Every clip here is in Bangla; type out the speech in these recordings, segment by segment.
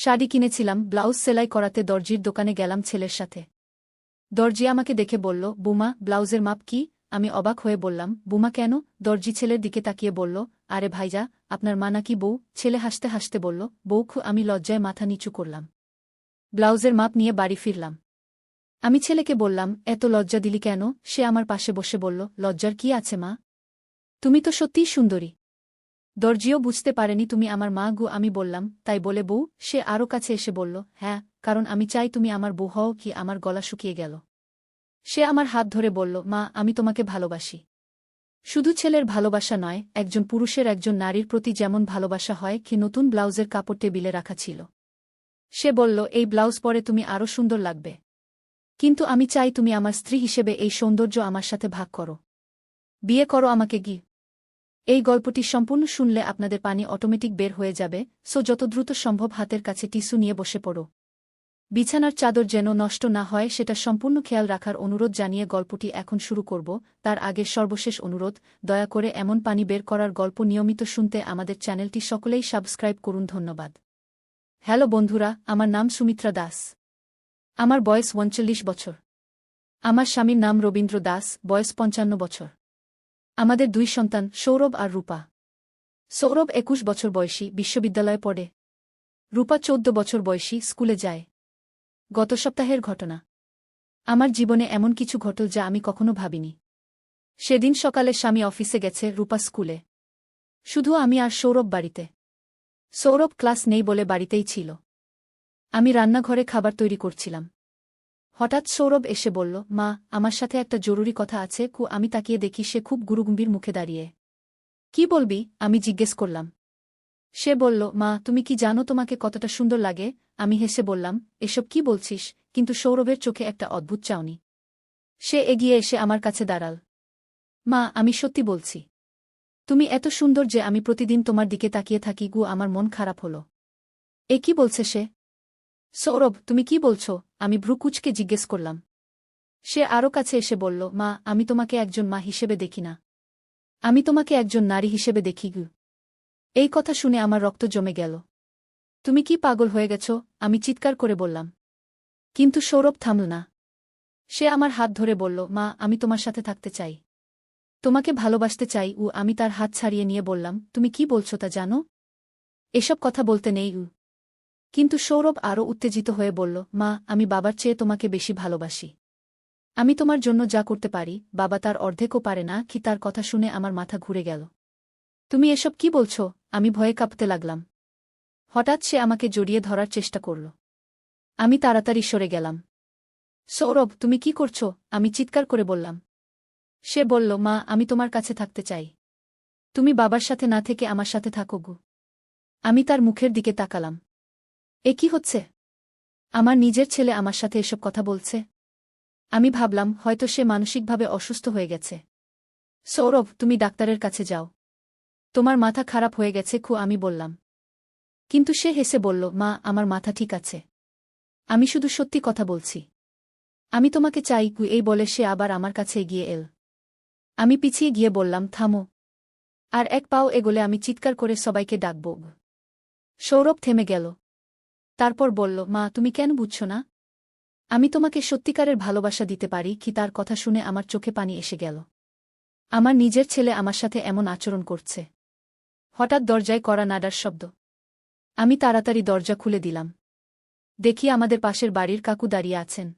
শাড়ি কিনেছিলাম, ব্লাউজ সেলাই করাতে দর্জির দোকানে গেলাম ছেলের সাথে। দর্জি আমাকে দেখে বলল, বুমা, ব্লাউজের মাপ কি? আমি অবাক হয়ে বললাম, বুমা কেন? দর্জি ছেলের দিকে তাকিয়ে বলল, আরে ভাইজা, আপনার মা নাকি বউ? ছেলে হাসতে হাসতে বলল, বউখু। আমি লজ্জায় মাথা নিচু করলাম। ব্লাউজের মাপ নিয়ে বাড়ি ফিরলাম। আমি ছেলেকে বললাম, এত লজ্জা দিলি কেন? সে আমার পাশে বসে বলল, লজ্জার কি আছে মা? তুমি তো সত্যিই সুন্দরী। দর্জিও বুঝতে পারেনি তুমি আমার মা গু। আমি বললাম, তাই বলে বউ? সে আরও কাছে এসে বলল, হ্যাঁ, কারণ আমি চাই তুমি আমার বউ হও। কি? আমার গলা শুকিয়ে গেল। সে আমার হাত ধরে বলল, মা, আমি তোমাকে ভালোবাসি। শুধু ছেলের ভালোবাসা নয়, একজন পুরুষের একজন নারীর প্রতি যেমন ভালোবাসা হয়। কি? নতুন ব্লাউজের কাপড় টেবিলে রাখা ছিল। সে বলল, এই ব্লাউজ পরে তুমি আরও সুন্দর লাগবে। কিন্তু আমি চাই তুমি আমার স্ত্রী হিসেবে এই সৌন্দর্য আমার সাথে ভাগ করো। বিয়ে করো আমাকে গি। এই গল্পটি সম্পূর্ণ শুনলে আপনাদের পানি অটোমেটিক বের হয়ে যাবে, সো যত দ্রুত সম্ভব হাতের কাছে টিস্যু নিয়ে বসে পড়ো। বিছানার চাদর যেন নষ্ট না হয় সেটা সম্পূর্ণ খেয়াল রাখার অনুরোধ জানিয়ে গল্পটি এখন শুরু করব। তার আগে সর্বশেষ অনুরোধ, দয়া করে এমন পানি বের করার গল্প নিয়মিত শুনতে আমাদের চ্যানেলটি সকলেই সাবস্ক্রাইব করুন। ধন্যবাদ। হ্যালো বন্ধুরা, আমার নাম সুমিত্রা দাস। আমার বয়স ৩৯ বছর। আমার স্বামীর নাম রবীন্দ্র দাস, বয়স ৫৫ বছর। আমাদের ২ সন্তান, সৌরভ আর রূপা। সৌরভ ২১ বছর বয়সী, বিশ্ববিদ্যালয়ে পড়ে। রূপা ১৪ বছর বয়সী, স্কুলে যায়। গত সপ্তাহের ঘটনা। আমার জীবনে এমন কিছু ঘটল যা আমি কখনো ভাবিনি। সেদিন সকালে স্বামী অফিসে গেছে, রূপা স্কুলে। শুধু আমি আর সৌরভ বাড়িতে। সৌরভ ক্লাস নেই বলে বাড়িতেই ছিল। আমি রান্নাঘরে খাবার তৈরি করছিলাম। হঠাৎ সৌরভ এসে বলল, মা, আমার সাথে একটা জরুরি কথা আছে। আমি তাকিয়ে দেখি সে খুব গুরুগম্ভীর মুখে দাঁড়িয়ে। কি বলবি? আমি জিজ্ঞেস করলাম। সে বলল, মা, তুমি কি জানো তোমাকে কতটা সুন্দর লাগে? আমি হেসে বললাম, এসব কি বলছিস? কিন্তু সৌরভের চোখে একটা অদ্ভুত চাউনি। সে এগিয়ে এসে আমার কাছে দাঁড়াল। মা, আমি সত্যি বলছি। তুমি এত সুন্দর যে আমি প্রতিদিন তোমার দিকে তাকিয়ে থাকি। আমার মন খারাপ হল। এ কি বলছে সে? সৌরভ, তুমি কি বলছো? আমি ভ্রু কুঁচকে জিজ্ঞেস করলাম। সে আরও কাছে এসে বলল, মা, আমি তোমাকে একজন মা হিসেবে দেখি না। আমি তোমাকে একজন নারী হিসেবে দেখি। এই কথা শুনে আমার রক্ত জমে গেল। তুমি কি পাগল হয়ে গেছ? আমি চিৎকার করে বললাম। কিন্তু সৌরভ থামল না। সে আমার হাত ধরে বলল, মা, আমি তোমার সাথে থাকতে চাই। তোমাকে ভালোবাসতে চাই। আমি তার হাত ছাড়িয়ে নিয়ে বললাম, তুমি কি বলছো তা জানো? এসব কথা বলতে নেই। কিন্তু সৌরভ আরও উত্তেজিত হয়ে বলল, মা, আমি বাবার চেয়ে তোমাকে বেশি ভালোবাসি। আমি তোমার জন্য যা করতে পারি, বাবা তার অর্ধেকও পারে না। কি? তার কথা শুনে আমার মাথা ঘুরে গেল। তুমি এসব কি বলছো? আমি ভয়ে কাঁপতে লাগলাম। হঠাৎ সে আমাকে জড়িয়ে ধরার চেষ্টা করল। আমি তাড়াতাড়ি সরে গেলাম। সৌরভ, তুমি কি করছো? আমি চিৎকার করে বললাম। সে বলল, মা, আমি তোমার কাছে থাকতে চাই। তুমি বাবার সাথে না থেকে আমার সাথে থাকো গো। আমি তার মুখের দিকে তাকালাম। এ কি হচ্ছে? আমার নিজের ছেলে আমার সাথে এসব কথা বলছে। আমি ভাবলাম হয়তো সে মানসিকভাবে অসুস্থ হয়ে গেছে। সৌরভ, তুমি ডাক্তারের কাছে যাও। তোমার মাথা খারাপ হয়ে গেছে। আমি বললাম। কিন্তু সে হেসে বলল, মা, আমার মাথা ঠিক আছে। আমি শুধু সত্যি কথা বলছি। আমি তোমাকে চাই। এই বলে সে আবার আমার কাছে এগিয়ে এল। আমি পিছিয়ে গিয়ে বললাম, থামো। আর এক পাও এগোলে আমি চিৎকার করে সবাইকে ডাকব। সৌরভ থেমে গেল। তারপর বলল, মা, তুমি কেন বুঝছো না? আমি তোমাকে সত্যিকারের ভালোবাসা দিতে পারি। কি? তার কথা শুনে আমার চোখে পানি এসে গেল। আমার নিজের ছেলে আমার সাথে এমন আচরণ করছে। হঠাৎ দরজায় কড়া নাড়ার শব্দ। আমি তাড়াতাড়ি দরজা খুলে দিলাম। দেখি আমাদের পাশের বাড়ির কাকু দাঁড়িয়ে আছেন।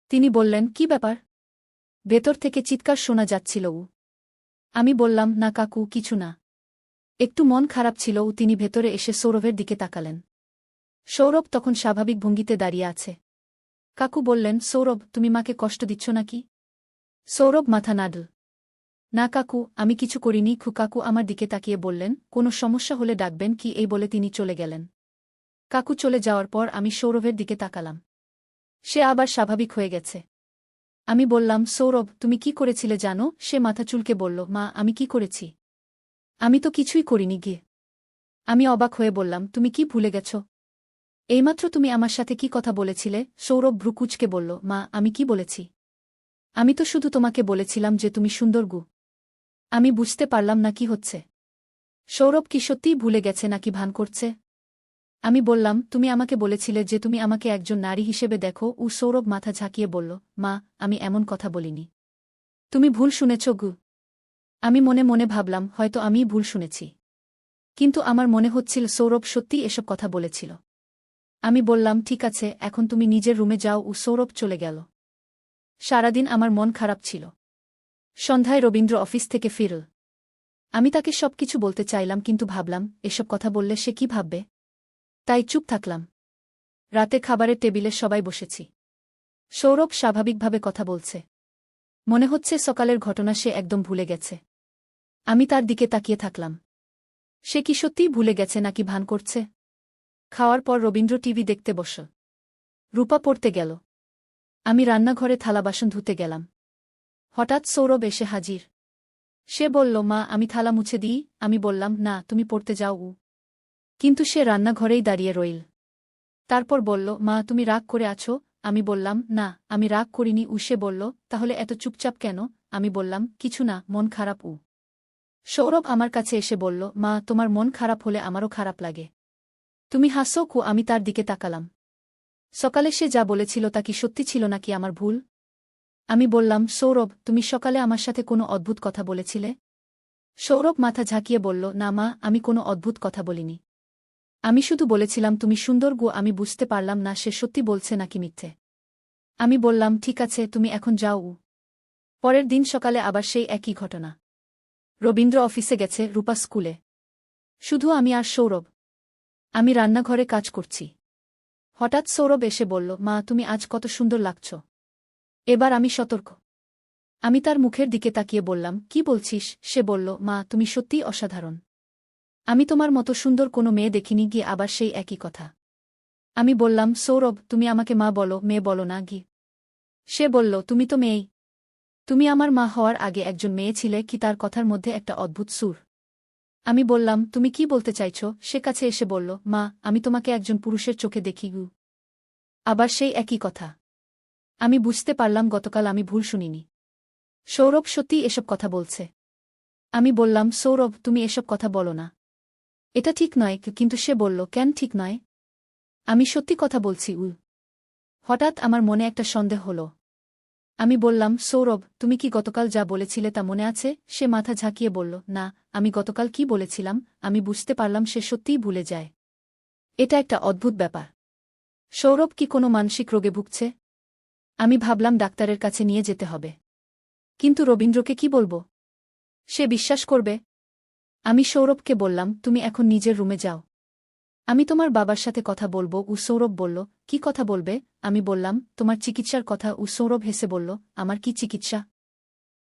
তিনি বললেন, কি ব্যাপার? ভেতর থেকে চিৎকার শোনা যাচ্ছিল। আমি বললাম, না কাকু, কিছু না। একটু মন খারাপ ছিল। তিনি ভেতরে এসে সৌরভের দিকে তাকালেন। সৌরভ তখন স্বাভাবিক ভঙ্গিতে দাঁড়িয়ে আছে। কাকু বললেন, সৌরভ, তুমি মাকে কষ্ট দিচ্ছ নাকি? সৌরভ মাথা নাড়ল। না কাকু, আমি কিছু করিনি। কাকু আমার দিকে তাকিয়ে বললেন, কোনো সমস্যা হলে ডাকবেন। কি? এই বলে তিনি চলে গেলেন। কাকু চলে যাওয়ার পর আমি সৌরভের দিকে তাকালাম। সে আবার স্বাভাবিক হয়ে গেছে। আমি বললাম, সৌরভ, তুমি কি করেছিলে জানো? সে মাথা চুলকে বলল, মা, আমি কি করেছি? আমি তো কিছুই করিনি গিয়ে। আমি অবাক হয়ে বললাম, তুমি কি ভুলে গেছ? এইমাত্র তুমি আমার সাথে কি কথা বলেছিলে? সৌরভ ভ্রু কুঁচকে বলল, মা, আমি কি বলেছি? আমি তো শুধু তোমাকে বলেছিলাম যে তুমি সুন্দর। আমি বুঝতে পারলাম না কি হচ্ছে। সৌরভ কি সত্যিই ভুলে গেছে নাকি ভান করছে? আমি বললাম, তুমি আমাকে বলেছিলে যে তুমি আমাকে একজন নারী হিসেবে দেখো। সৌরভ মাথা ঝাঁকিয়ে বলল, মা, আমি এমন কথা বলিনি। তুমি ভুল শুনেছ গু। আমি মনে মনে ভাবলাম, হয়তো আমিই ভুল শুনেছি। কিন্তু আমার মনে হচ্ছিল সৌরভ সত্যিই এসব কথা বলেছিল। আমি বললাম, ঠিক আছে, এখন তুমি নিজের রুমে যাও। সৌরভ চলে গেল। সারাদিন আমার মন খারাপ ছিল। সন্ধ্যায় রবীন্দ্র অফিস থেকে ফিরল। আমি তাকে সবকিছু বলতে চাইলাম, কিন্তু ভাবলাম এসব কথা বললে সে কি ভাববে, তাই চুপ থাকলাম। রাতে খাবারের টেবিলে সবাই বসেছি। সৌরভ স্বাভাবিকভাবে কথা বলছে। মনে হচ্ছে সকালের ঘটনা সে একদম ভুলে গেছে। আমি তার দিকে তাকিয়ে থাকলাম। সে কি সত্যিই ভুলে গেছে নাকি ভান করছে? খাওয়ার পর রবীন্দ্র টিভি দেখতে বসল। রূপা পড়তে গেল। আমি রান্নাঘরে থালা বাসন ধুতে গেলাম। হঠাৎ সৌরভ এসে হাজির। সে বলল, মা, আমি থালা মুছে দিই। আমি বললাম, না, তুমি পড়তে যাও। কিন্তু সে রান্নাঘরেই দাঁড়িয়ে রইল। তারপর বলল, মা, তুমি রাগ করে আছো? আমি বললাম, না, আমি রাগ করিনি। সে বলল, তাহলে এত চুপচাপ কেন? আমি বললাম, কিছু না, মন খারাপ। সৌরভ আমার কাছে এসে বলল, মা, তোমার মন খারাপ হলে আমারও খারাপ লাগে। তুমি হাসো। আমি তার দিকে তাকালাম। সকালে সে যা বলেছিল তা কি সত্যি ছিল নাকি আমার ভুল? আমি বললাম, সৌরভ, তুমি সকালে আমার সাথে কোনো অদ্ভুত কথা বলেছিলে? সৌরভ মাথা ঝাঁকিয়ে বলল, না মা, আমি কোনো অদ্ভুত কথা বলিনি। আমি শুধু বলেছিলাম তুমি সুন্দর। আমি বুঝতে পারলাম না সে সত্যি বলছে নাকি মিথ্যে। আমি বললাম, ঠিক আছে, তুমি এখন যাও। পরের দিন সকালে আবার সেই একই ঘটনা। রবীন্দ্র অফিসে গেছে, রূপা স্কুলে। শুধু আমি আর সৌরভ। আমি রান্নাঘরে কাজ করছি। হঠাৎ সৌরভ এসে বলল, মা, তুমি আজ কত সুন্দর লাগছ। এবার আমি সতর্ক। আমি তার মুখের দিকে তাকিয়ে বললাম, কি বলছিস? সে বলল, মা, তুমি সত্যিই অসাধারণ। আমি তোমার মতো সুন্দর কোনো মেয়ে দেখিনি। গিয়ে আবার সেই একই কথা। আমি বললাম, সৌরভ, তুমি আমাকে মা বলো, মেয়ে বলো না। সে বলল, তুমি তো মেয়েই। তুমি আমার মা হওয়ার আগে একজন মেয়ে ছিলে। কি তার কথার মধ্যে একটা অদ্ভুত সুর। আমি বললাম, তুমি কি বলতে চাইছ? সে কাছে এসে বলল, মা, আমি তোমাকে একজন পুরুষের চোখে দেখি। আবার সেই একই কথা। আমি বুঝতে পারলাম গতকাল আমি ভুল শুনিনি। সৌরভ সত্যিই এসব কথা বলছে। আমি বললাম, সৌরভ, তুমি এসব কথা বলো না। এটা ঠিক নয়। কিন্তু সে বলল, কেন ঠিক নয়? আমি সত্যি কথা বলছি। হঠাৎ আমার মনে একটা সন্দেহ হলো। আমি বললাম, সৌরভ, তুমি কি গতকাল যা বলেছিলে তা মনে আছে? সে মাথা ঝাঁকিয়ে বলল, না, আমি গতকাল কি বলেছিলাম। আমি বুঝতে পারলাম সে সত্যিই ভুলে যায়। এটা একটা অদ্ভুত ব্যাপার। সৌরভ কি কোনো মানসিক রোগে ভুগছে? আমি ভাবলাম ডাক্তারের কাছে নিয়ে যেতে হবে। কিন্তু রবীন্দ্রকে কি বলবো? সে বিশ্বাস করবে? আমি সৌরভকে বললাম, তুমি এখন নিজের রুমে যাও। আমি তোমার বাবার সাথে কথা বলবো। সৌরভ বলল, কি কথা বলবে? আমি বললাম, তোমার চিকিৎসার কথা। সৌরভ হেসে বলল, আমার কি চিকিৎসা?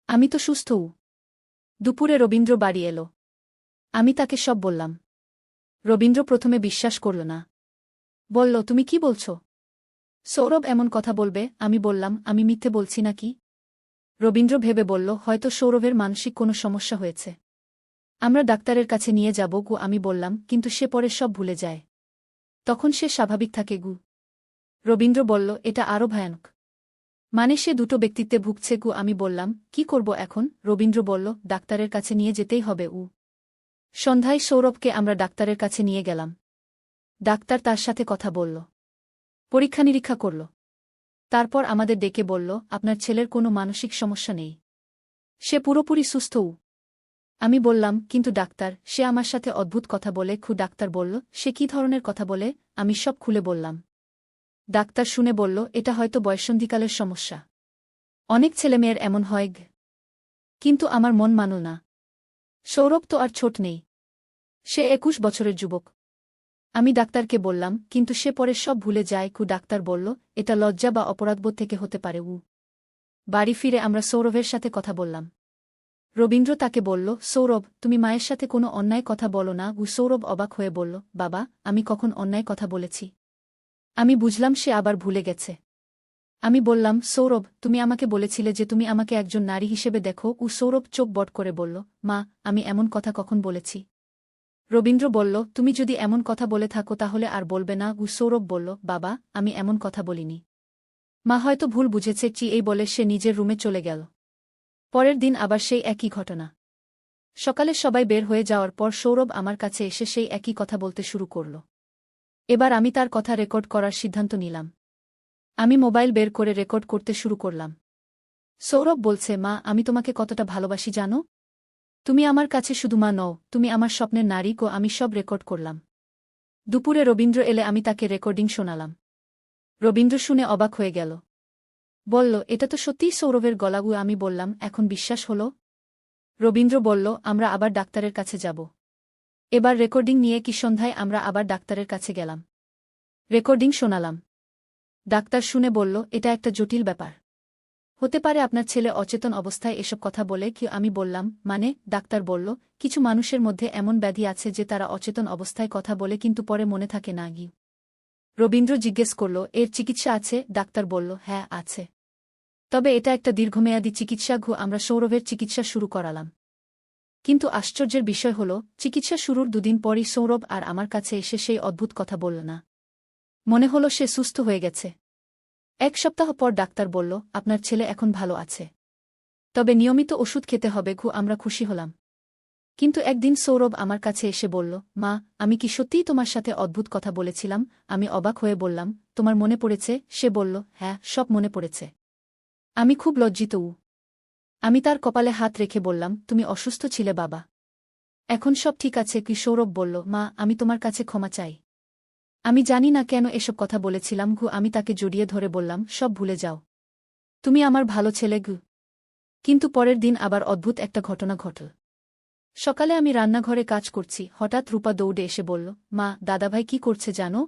আমি তো সুস্থ। দুপুরে রবীন্দ্র বাড়ি এলো। আমি তাকে সব বললাম। রবীন্দ্র প্রথমে বিশ্বাস করল না। বলল, তুমি কি বলছ? সৌরভ এমন কথা বলবে? আমি বললাম, আমি মিথ্যে বলছি নাকি? রবীন্দ্র ভেবে বলল, হয়তো সৌরভের মানসিক কোনো সমস্যা হয়েছে। আমরা ডাক্তারের কাছে নিয়ে যাব। আমি বললাম, কিন্তু সে পরে সব ভুলে যায়। তখন সে স্বাভাবিক থাকে। রবীন্দ্র বলল, এটা আরও ভয়ানক। মানে সে দুটো ব্যক্তিত্বে ভুগছে। আমি বললাম, কি করব এখন? রবীন্দ্র বলল, ডাক্তারের কাছে নিয়ে যেতেই হবে। সন্ধ্যায় সৌরভকে আমরা ডাক্তারের কাছে নিয়ে গেলাম। ডাক্তার তার সাথে কথা বলল। পরীক্ষা নিরীক্ষা করল। তারপর আমাদের ডেকে বলল, আপনার ছেলের কোনো মানসিক সমস্যা নেই। সে পুরোপুরি সুস্থ। আমি বললাম, কিন্তু ডাক্তার, সে আমার সাথে অদ্ভুত কথা বলে। ডাক্তার বলল, সে কি ধরনের কথা বলে? আমি সব খুলে বললাম। ডাক্তার শুনে বলল, এটা হয়তো বয়ঃসন্ধিকালের সমস্যা। অনেক ছেলেমেয়ের এমন হয়। কিন্তু আমার মন মানল না। সৌরভ তো আর ছোট নেই। সে 21 বছরের যুবক। আমি ডাক্তারকে বললাম, কিন্তু সে পরে সব ভুলে যায়। ডাক্তার বলল, এটা লজ্জা বা অপরাধবোধ থেকে হতে পারে। বাড়ি ফিরে আমরা সৌরভের সাথে কথা বললাম। রবীন্দ্র তাকে বলল, সৌরভ, তুমি মায়ের সাথে কোনো অন্যায় কথা বলো না। সৌরভ অবাক হয়ে বলল, বাবা, আমি কখন অন্যায় কথা বলেছি? আমি বুঝলাম সে আবার ভুলে গেছে। আমি বললাম, সৌরভ, তুমি আমাকে বলেছিলে যে তুমি আমাকে একজন নারী হিসেবে দেখো। সৌরভ চোখ বট করে বলল, মা, আমি এমন কথা কখন বলেছি? রবীন্দ্র বলল, তুমি যদি এমন কথা বলে থাকো তাহলে আর বলবে না। সৌরভ বলল, বাবা, আমি এমন কথা বলিনি। মা হয়তো ভুল বুঝেছে। এই বলে সে নিজের রুমে চলে গেল। পরের দিন আবার সেই একই ঘটনা। সকালে সবাই বের হয়ে যাওয়ার পর সৌরভ আমার কাছে এসে সেই একই কথা বলতে শুরু করল। এবার আমি তার কথা রেকর্ড করার সিদ্ধান্ত নিলাম। আমি মোবাইল বের করে রেকর্ড করতে শুরু করলাম। সৌরভ বলছে, মা, আমি তোমাকে কতটা ভালোবাসি জানো? তুমি আমার কাছে শুধু মা নও, তুমি আমার স্বপ্নের নারী গো। আমি সব রেকর্ড করলাম। দুপুরে রবীন্দ্র এলে আমি তাকে রেকর্ডিং শোনালাম। রবীন্দ্র শুনে অবাক হয়ে গেল। বলল, এটা তো সত্যিই সৌরভের গলা। আমি বললাম, এখন বিশ্বাস হলো? রবীন্দ্র বলল, আমরা আবার ডাক্তারের কাছে যাব। এবার রেকর্ডিং নিয়ে কি সন্ধ্যায় আমরা আবার ডাক্তারের কাছে গেলাম। রেকর্ডিং শোনালাম। ডাক্তার শুনে বলল, এটা একটা জটিল ব্যাপার। হতে পারে আপনার ছেলে অচেতন অবস্থায় এসব কথা বলে কি। আমি বললাম, মানে? ডাক্তার বলল, কিছু মানুষের মধ্যে এমন ব্যাধি আছে যে তারা অচেতন অবস্থায় কথা বলে কিন্তু পরে মনে থাকে না। রবীন্দ্র জিজ্ঞেস করল, এর চিকিৎসা আছে? ডাক্তার বলল, হ্যাঁ আছে। তবে এটা একটা দীর্ঘমেয়াদী চিকিৎসা। আমরা সৌরভের চিকিৎসা শুরু করালাম। কিন্তু আশ্চর্যের বিষয় হল, চিকিৎসা শুরুর দুদিন পরই সৌরভ আর আমার কাছে এসে সেই অদ্ভুত কথা বলল না। মনে হল সে সুস্থ হয়ে গেছে। এক সপ্তাহ পর ডাক্তার বলল, আপনার ছেলে এখন ভালো আছে, তবে নিয়মিত ওষুধ খেতে হবে। আমরা খুশি হলাম। কিন্তু একদিন সৌরভ আমার কাছে এসে বলল, মা, আমি কি সত্যিই তোমার সাথে অদ্ভুত কথা বলেছিলাম? আমি অবাক হয়ে বললাম, তোমার মনে পড়েছে? সে বলল, হ্যাঁ, সব মনে পড়েছে। আমি খুব লজ্জিত। আমি তার কপালে হাত রেখে বললাম, তুমি অসুস্থ ছিলে বাবা, এখন সব ঠিক আছে কি? সৌরভ বলল, মা, আমি তোমার কাছে ক্ষমা চাই। আমি জানি না কেন এসব কথা বলেছিলাম। আমি তাকে জড়িয়ে ধরে বললাম, সব ভুলে যাও, তুমি আমার ভালো ছেলে। কিন্তু পরের দিন আবার অদ্ভুত একটা ঘটনা ঘটল। সকালে আমি রান্নাঘরে কাজ করছি, হঠাৎ রূপা দৌড়ে এসে বলল, মা, দাদাভাই কি করছে জানো?